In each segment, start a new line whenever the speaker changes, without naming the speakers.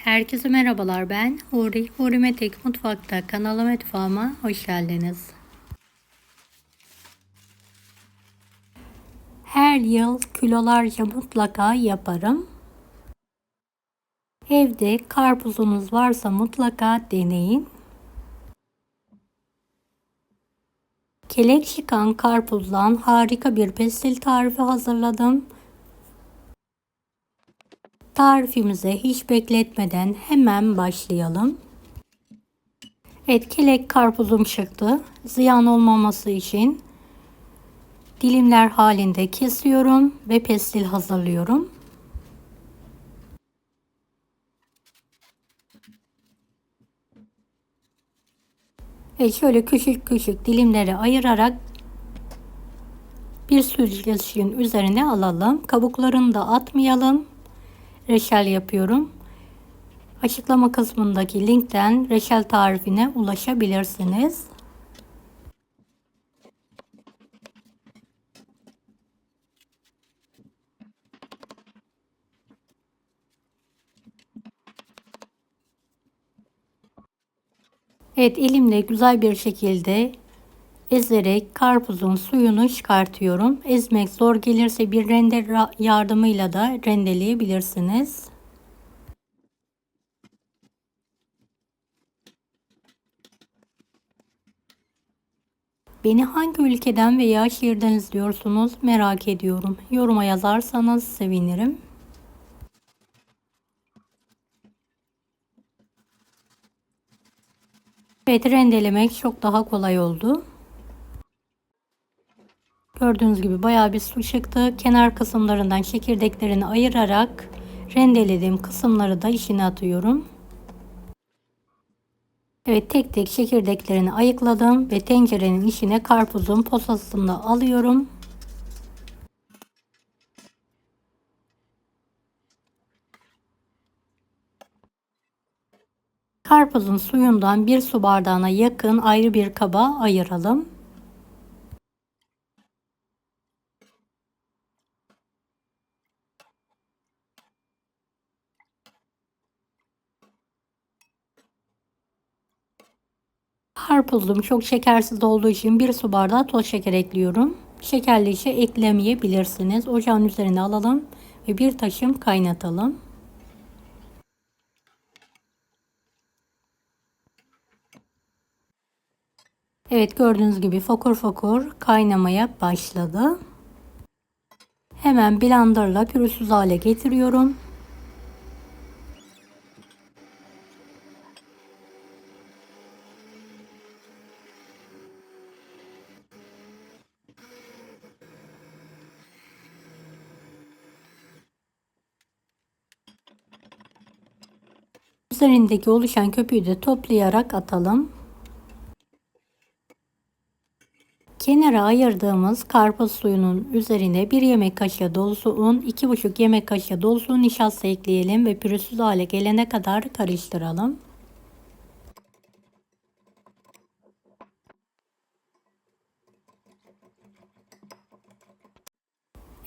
Herkese merhabalar, ben Huri. Huri Metek Mutfak'ta kanalıma, mutfağıma hoş geldiniz. Her yıl kilolarca mutlaka yaparım. Evde karpuzunuz varsa mutlaka deneyin. Kelek çıkan karpuzdan harika bir pestil tarifi hazırladım. Tarifimize hiç bekletmeden hemen başlayalım. Evet, kelek karpuzum çıktı. Ziyan olmaması için dilimler halinde kesiyorum ve pestil hazırlıyorum. Şöyle küçük küçük dilimlere ayırarak bir süzgecin üzerine alalım. Kabuklarını da atmayalım. Reçel yapıyorum. Açıklama kısmındaki linkten reçel tarifine ulaşabilirsiniz. Evet, elimle güzel bir şekilde ezerek karpuzun suyunu çıkartıyorum. Ezmek zor gelirse bir rende yardımıyla da rendeleyebilirsiniz. Beni hangi ülkeden veya şehirden izliyorsunuz merak ediyorum. Yoruma yazarsanız sevinirim. Evet, rendelemek çok daha kolay oldu. Gördüğünüz gibi bayağı bir su çıktı. Kenar kısımlarından çekirdeklerini ayırarak rendelediğim kısımları da içine atıyorum. Evet, tek tek çekirdeklerini ayıkladım ve tencerenin içine karpuzun posasını alıyorum. Karpuzun suyundan bir su bardağına yakın ayrı bir kaba ayıralım. Karpuzum çok şekersiz olduğu için bir su bardağı toz şeker ekliyorum. Şekerli ise eklemeyebilirsiniz. Ocağın üzerine alalım ve bir taşım kaynatalım. Evet, gördüğünüz gibi fokur fokur kaynamaya başladı. Hemen blenderla pürüzsüz hale getiriyorum. Üzerindeki oluşan köpüğü de toplayarak atalım. Kenara ayırdığımız karpuz suyunun üzerine 1 yemek kaşığı dolusu un, 2,5 yemek kaşığı dolusu nişasta ekleyelim ve pürüzsüz hale gelene kadar karıştıralım.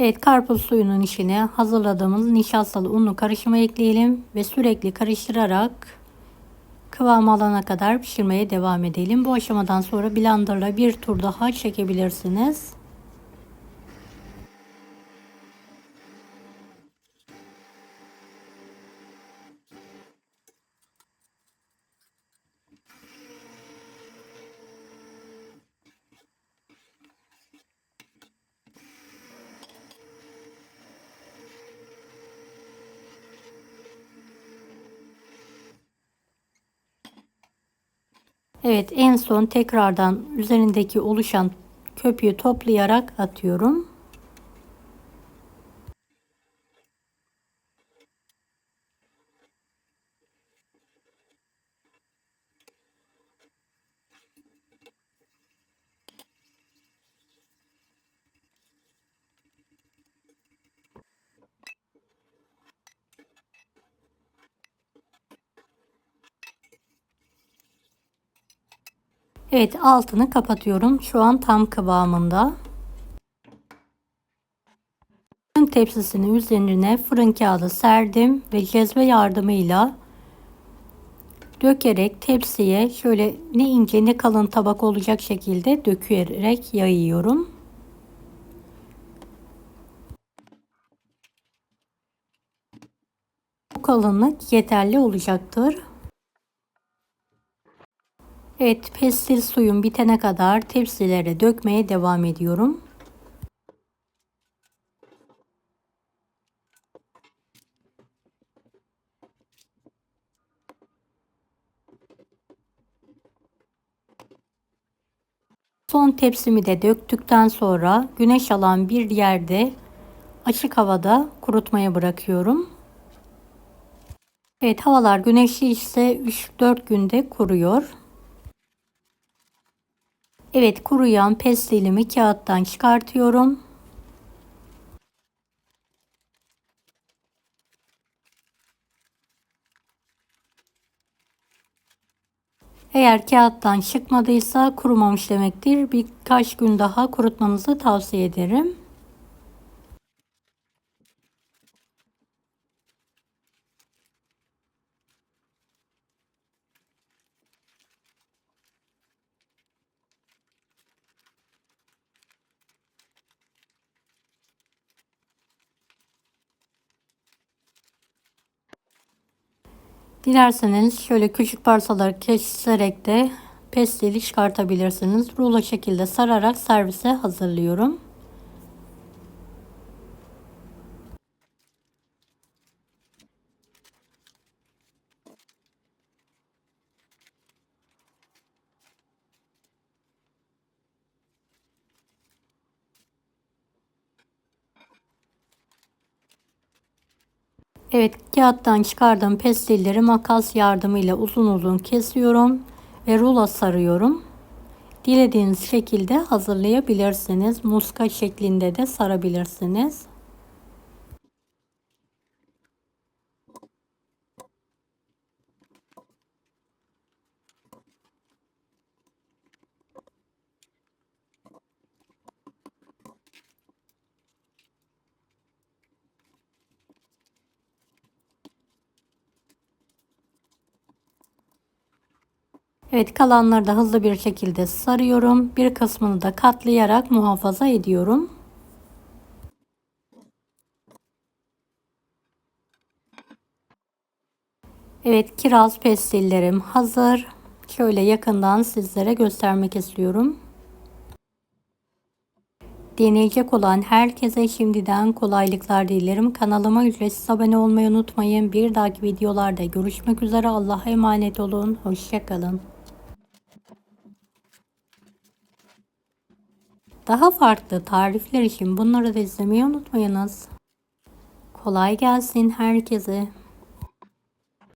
Evet, karpuz suyunun içine hazırladığımız nişastalı unlu karışımı ekleyelim ve sürekli karıştırarak kıvam alana kadar pişirmeye devam edelim. Bu aşamadan sonra blenderla bir tur daha çekebilirsiniz. Evet, en son tekrardan üzerindeki oluşan köpüğü toplayarak atıyorum. Evet, altını kapatıyorum. Şu an tam kıvamında. Fırın tepsisinin üzerine fırın kağıdı serdim ve cezve yardımıyla Dökerek tepsiye şöyle ne ince ne kalın tabak olacak şekilde dökerek yayıyorum. Bu kalınlık yeterli olacaktır. Evet, pestil suyum bitene kadar tepsilere dökmeye devam ediyorum. Son tepsimi de döktükten sonra güneş alan bir yerde açık havada kurutmaya bırakıyorum. Evet, havalar güneşli ise 3-4 günde kuruyor. Evet, kuruyan pestilimi kağıttan çıkartıyorum. Eğer kağıttan çıkmadıysa kurumamış demektir. Birkaç gün daha kurutmanızı tavsiye ederim. Dilerseniz şöyle küçük parçalar keserek de pestili çıkartabilirsiniz. Rulo şekilde sararak servise hazırlıyorum. Evet, kağıttan çıkardığım pestilleri makas yardımıyla uzun uzun kesiyorum ve rulo sarıyorum. Dilediğiniz şekilde hazırlayabilirsiniz. Muska şeklinde de sarabilirsiniz. Evet, kalanları da hızlı bir şekilde sarıyorum. Bir kısmını da katlayarak muhafaza ediyorum. Evet, kiraz pestillerim hazır. Şöyle yakından sizlere göstermek istiyorum. Deneyecek olan herkese şimdiden kolaylıklar dilerim. Kanalıma ücretsiz abone olmayı unutmayın. Bir dahaki videolarda görüşmek üzere. Allah'a emanet olun. Hoşça kalın. Daha farklı tarifler için bunları da izlemeyi unutmayınız. Kolay gelsin herkese.